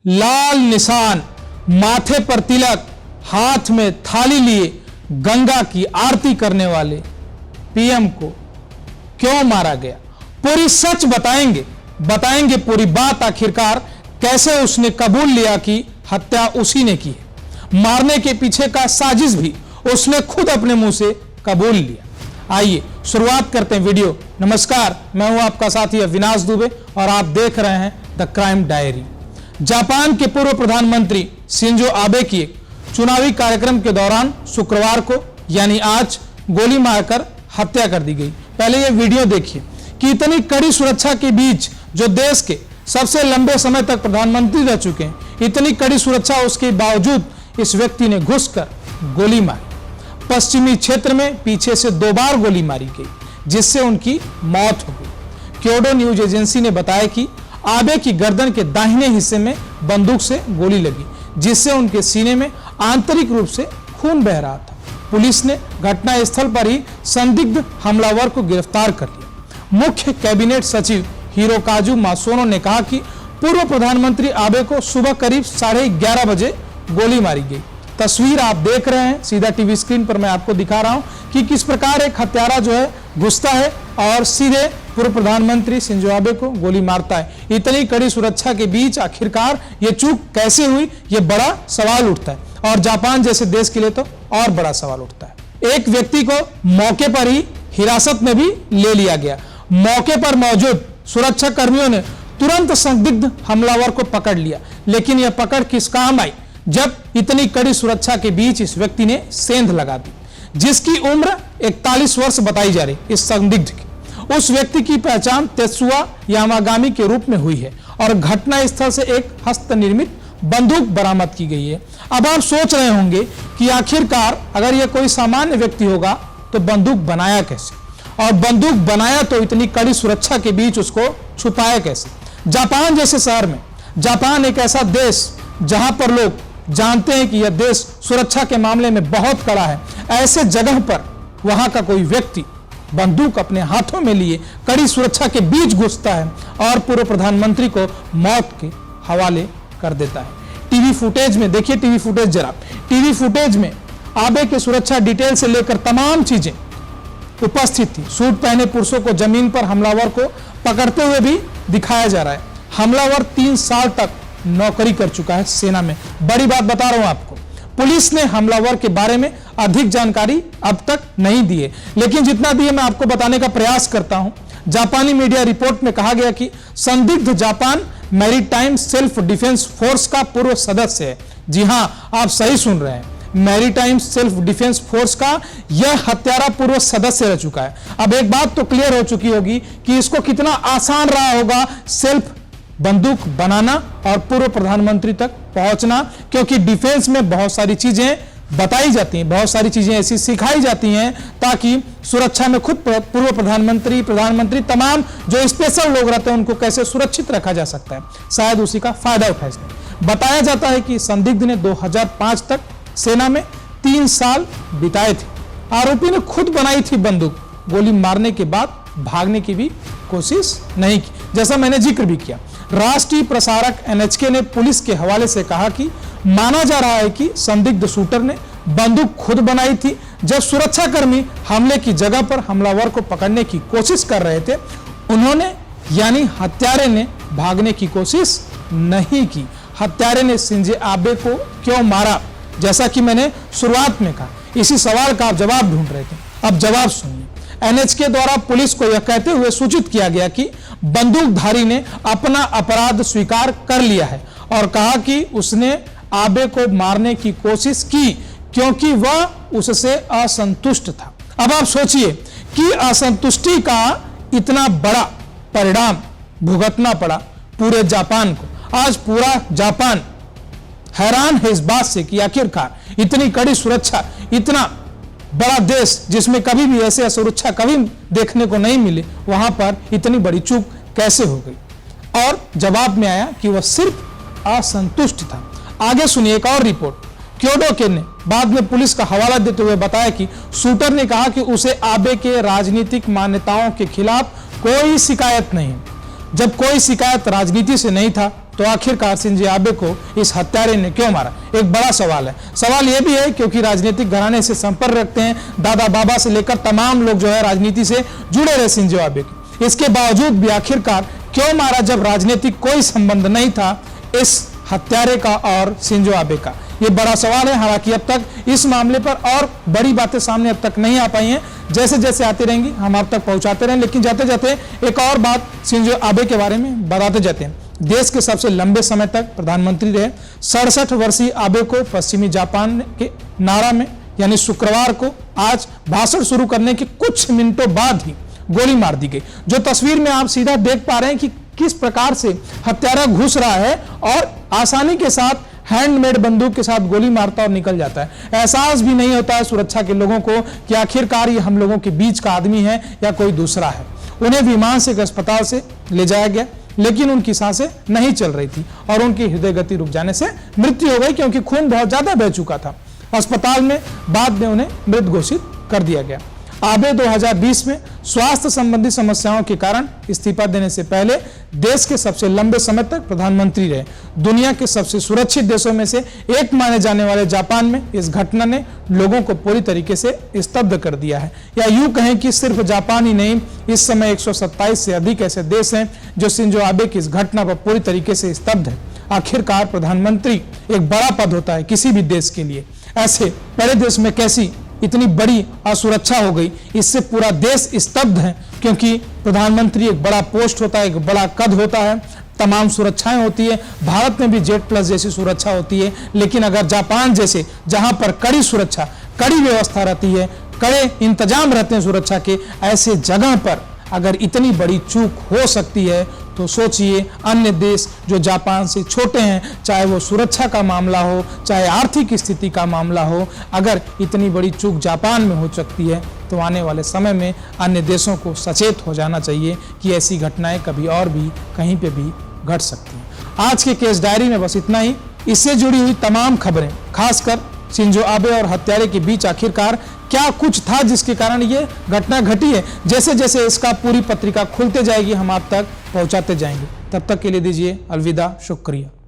लाल निशान, माथे पर तिलक, हाथ में थाली लिए गंगा की आरती करने वाले पीएम को क्यों मारा गया? पूरी सच बताएंगे पूरी बात। आखिरकार कैसे उसने कबूल लिया कि हत्या उसी ने की है? मारने के पीछे का साजिश भी उसने खुद अपने मुंह से कबूल लिया। आइए शुरुआत करते हैं वीडियो। नमस्कार, मैं हूं आपका साथी अविनाश दुबे और आप देख रहे हैं द क्राइम डायरी। जापान के पूर्व प्रधानमंत्री शिंजो आबे की एक चुनावी कार्यक्रम के दौरान शुक्रवार को यानी आज गोली मारकर हत्या कर दी गई। पहले यह वीडियो देखिए कि इतनी कड़ी सुरक्षा के बीच जो देश के सबसे लंबे समय तक प्रधानमंत्री रह चुके हैं, इतनी कड़ी सुरक्षा उसके बावजूद इस व्यक्ति ने घुसकर गोली मारी। पश्चिमी क्षेत्र में पीछे से 2 बार गोली मारी गई, जिससे उनकी मौत हो गई। क्योडो न्यूज एजेंसी ने बताया कि आबे की गर्दन के दाहिने हिस्से में बंदूक से गोली लगी, जिससे उनके सीने में आंतरिक रूप से खून बह रहा था। पुलिस ने घटनास्थल पर ही संदिग्ध हमलावर को गिरफ्तार कर लिया। मुख्य कैबिनेट सचिव हिरोकाजु मासोनो ने कहा कि पूर्व प्रधानमंत्री आबे को सुबह करीब 11:30 बजे गोली मारी गई। तस्वीर आप देख रहे हैं, सीधा टीवी स्क्रीन पर मैं आपको दिखा रहा हूं कि किस प्रकार एक हत्यारा जो है घुसता है और सीधे पूर्व प्रधानमंत्री शिंजो आबे को गोली मारता है। इतनी कड़ी सुरक्षा के बीच आखिरकार ये चूक कैसे हुई, ये बड़ा सवाल उठता है और जापान जैसे देश के लिए तो और बड़ा सवाल उठता है। एक व्यक्ति को मौके पर ही हिरासत में भी ले लिया गया। मौके पर मौजूद सुरक्षा कर्मियों ने तुरंत संदिग्ध हमलावर को पकड़ लिया, लेकिन यह पकड़ किस काम आई जब इतनी कड़ी सुरक्षा के बीच इस व्यक्ति ने सेंध लगा दी, जिसकी उम्र 41 वर्ष बताई जा रही। इस संदिग्ध की उस व्यक्ति की पहचान तेत्सुआ यामागामी के रूप में हुई है और घटना स्थल से एक हस्तनिर्मित बंदूक बरामद की गई है। अब आप सोच रहे होंगे कि आखिरकार अगर यह कोई सामान्य व्यक्ति होगा तो बंदूक बनाया कैसे, और बंदूक बनाया तो इतनी कड़ी सुरक्षा के बीच उसको छुपाया कैसे? जापान जैसे शहर में, जापान एक ऐसा देश जहां पर लोग जानते हैं कि यह देश सुरक्षा के मामले में बहुत कड़ा है, ऐसे जगह पर वहां का कोई व्यक्ति बंदूक अपने हाथों में लिए कड़ी सुरक्षा के बीच घुसता है और पूर्व प्रधानमंत्री को मौत के हवाले कर देता है। टीवी फुटेज में देखिए, टीवी फुटेज जरा। टीवी फुटेज में आबे के सुरक्षा डिटेल से लेकर तमाम चीजें उपस्थित थी। सूट पहने पुरुषों को जमीन पर हमलावर को पकड़ते हुए भी दिखाया जा रहा है। हमलावर 3 साल तक नौकरी कर चुका है सेना में। बड़ी बात बता रहा हूं आपको, पुलिस ने हमलावर के बारे में अधिक जानकारी अब तक नहीं दी है, लेकिन जितना भी है मैं आपको बताने का प्रयास करता हूं। जापानी मीडिया रिपोर्ट में कहा गया कि संदिग्ध Japan maritime self defence force का पूर्व सदस्य है। जी हां, आप सही सुन रहे हैं, मैरीटाइम सेल्फ डिफेंस फोर्स का यह हत्यारा पूर्व सदस्य रह चुका है। अब एक बात तो क्लियर हो चुकी होगी कि इसको कितना आसान रहा होगा सेल्फ बंदूक बनाना और पूर्व प्रधानमंत्री तक पहुंचना, क्योंकि डिफेंस में बहुत सारी चीजें बताई जाती हैं, बहुत सारी चीजें ऐसी सिखाई जाती हैं ताकि सुरक्षा में खुद पूर्व प्रधानमंत्री तमाम जो स्पेशल लोग रहते हैं उनको कैसे सुरक्षित रखा जा सकता है, शायद उसी का फायदा उठाया जाए। बताया जाता है कि संदिग्ध ने 2005 तक सेना में 3 साल बिताए थे। आरोपी ने खुद बनाई थी बंदूक। गोली मारने के बाद भागने की भी कोशिश नहीं की, जैसा मैंने जिक्र भी किया। राष्ट्रीय प्रसारक NHK ने पुलिस के हवाले से कहा कि माना जा रहा है कि संदिग्ध शूटर ने बंदूक खुद बनाई थी। जब सुरक्षाकर्मी हमले की जगह पर हमलावर को पकड़ने की कोशिश कर रहे थे, उन्होंने यानी हत्यारे ने भागने की कोशिश नहीं की। हत्यारे ने शिंजो आबे को क्यों मारा? जैसा कि मैंने शुरुआत में कहा, इसी सवाल का आप जवाब ढूंढ रहे थे। अब जवाब सुनिए। NHK द्वारा पुलिस को यह कहते हुए सूचित किया गया कि बंदूकधारी ने अपना अपराध स्वीकार कर लिया है और कहा कि उसने आबे को मारने की कोशिश की क्योंकि वह उससे असंतुष्ट था। अब आप सोचिए कि असंतुष्टि का इतना बड़ा परिणाम भुगतना पड़ा पूरे जापान को। आज पूरा जापान हैरान है इस बात से कि आखिरकार इतनी कड़ी सुरक्षा, इतना बड़ा देश जिसमें कभी भी ऐसे असुरक्षा कभी देखने को नहीं मिली, वहां पर इतनी बड़ी चूक कैसे हो गई। और जवाब में आया कि वह सिर्फ असंतुष्ट था। आगे सुनिए एक और रिपोर्ट। क्योडो के ने बाद में पुलिस का हवाला देते हुए बताया कि शूटर ने कहा कि उसे आबे के राजनीतिक मान्यताओं के खिलाफ कोई शिकायत नहीं है। जब कोई शिकायत राजनीति से नहीं था तो आखिरकार शिंजो आबे को इस हत्यारे ने क्यों मारा? एक बड़ा सवाल है। सवाल यह भी है क्योंकि राजनीतिक घराने से संपर्क रखते हैं, दादा बाबा से लेकर तमाम लोग जो है राजनीति से जुड़े रहे शिंजो आबे के। इसके बावजूद भी आखिरकार क्यों मारा जब राजनीतिक कोई संबंध नहीं था इस हत्यारे का और शिंजो आबे का? ये बड़ा सवाल है। हालांकि अब तक इस मामले पर और बड़ी बातें सामने अब तक नहीं आ पाई हैं। जैसे जैसे आती रहेंगी हम आप तक पहुंचाते रहें। लेकिन जाते जाते एक और बात शिंजो आबे के बारे में बताते जाते हैं। देश के सबसे लंबे समय तक प्रधानमंत्री रहे 67 वर्षीय आबे को पश्चिमी जापान के नारा में यानी शुक्रवार को आज भाषण शुरू करने के कुछ मिनटों बाद ही गोली मार दी गई। जो तस्वीर में आप सीधा देख पा रहे हैं कि किस प्रकार से हत्यारा घुस रहा है और आसानी के साथ हैंडमेड बंदूक के साथ गोली मारता और निकल जाता है। एहसास भी नहीं होता है सुरक्षा के लोगों को कि आखिरकार ये हम लोगों के बीच का आदमी है या कोई दूसरा है। उन्हें विमान से एक अस्पताल से ले जाया गया, लेकिन उनकी सांसें नहीं चल रही थी और उनकी हृदय गति रुक जाने से मृत्यु हो गई क्योंकि खून बहुत ज्यादा बह चुका था। अस्पताल में बाद में उन्हें मृत घोषित कर दिया गया। आबे 2020 में स्वास्थ्य संबंधी समस्याओं के कारण इस्तीफा देने से पहले देश के सबसे लंबे समय तक प्रधानमंत्री रहे। दुनिया के सबसे सुरक्षित देशों में से एक माने जाने वाले जापान में इस घटना ने लोगों को पूरी तरीके से स्तब्ध कर दिया है। या यूं कहें कि सिर्फ जापान ही नहीं, इस समय 127 से अधिक ऐसे देश हैं जो शिंजो आबे की इस घटना पर पूरी तरीके से स्तब्ध है। आखिरकार प्रधानमंत्री एक बड़ा पद होता है किसी भी देश के लिए। ऐसे बड़े देश में कैसी इतनी बड़ी असुरक्षा हो गई, इससे पूरा देश स्तब्ध है क्योंकि प्रधानमंत्री एक बड़ा पोस्ट होता है, एक बड़ा कद होता है, तमाम सुरक्षाएं होती है। भारत में भी जेट प्लस जैसी सुरक्षा होती है, लेकिन अगर जापान जैसे जहां पर कड़ी सुरक्षा, कड़ी व्यवस्था रहती है, कड़े इंतजाम रहते हैं सुरक्षा के, ऐसे जगह पर अगर इतनी बड़ी चूक हो सकती है तो सोचिए अन्य देश जो जापान से छोटे हैं, चाहे वो सुरक्षा का मामला हो, चाहे आर्थिक स्थिति का मामला हो, अगर इतनी बड़ी चूक जापान में हो सकती है तो आने वाले समय में अन्य देशों को सचेत हो जाना चाहिए कि ऐसी घटनाएं कभी और भी कहीं पे भी घट सकती हैं। आज के केस डायरी में बस इतना ही। इससे जुड़ी हुई तमाम खबरें, खासकर शिंजो आबे और हत्यारे के बीच आखिरकार क्या कुछ था जिसके कारण ये घटना घटी है, जैसे जैसे इसका पूरी पत्रिका खुलते जाएगी हम आप तक पहुंचाते जाएंगे। तब तक के लिए दीजिए अलविदा, शुक्रिया।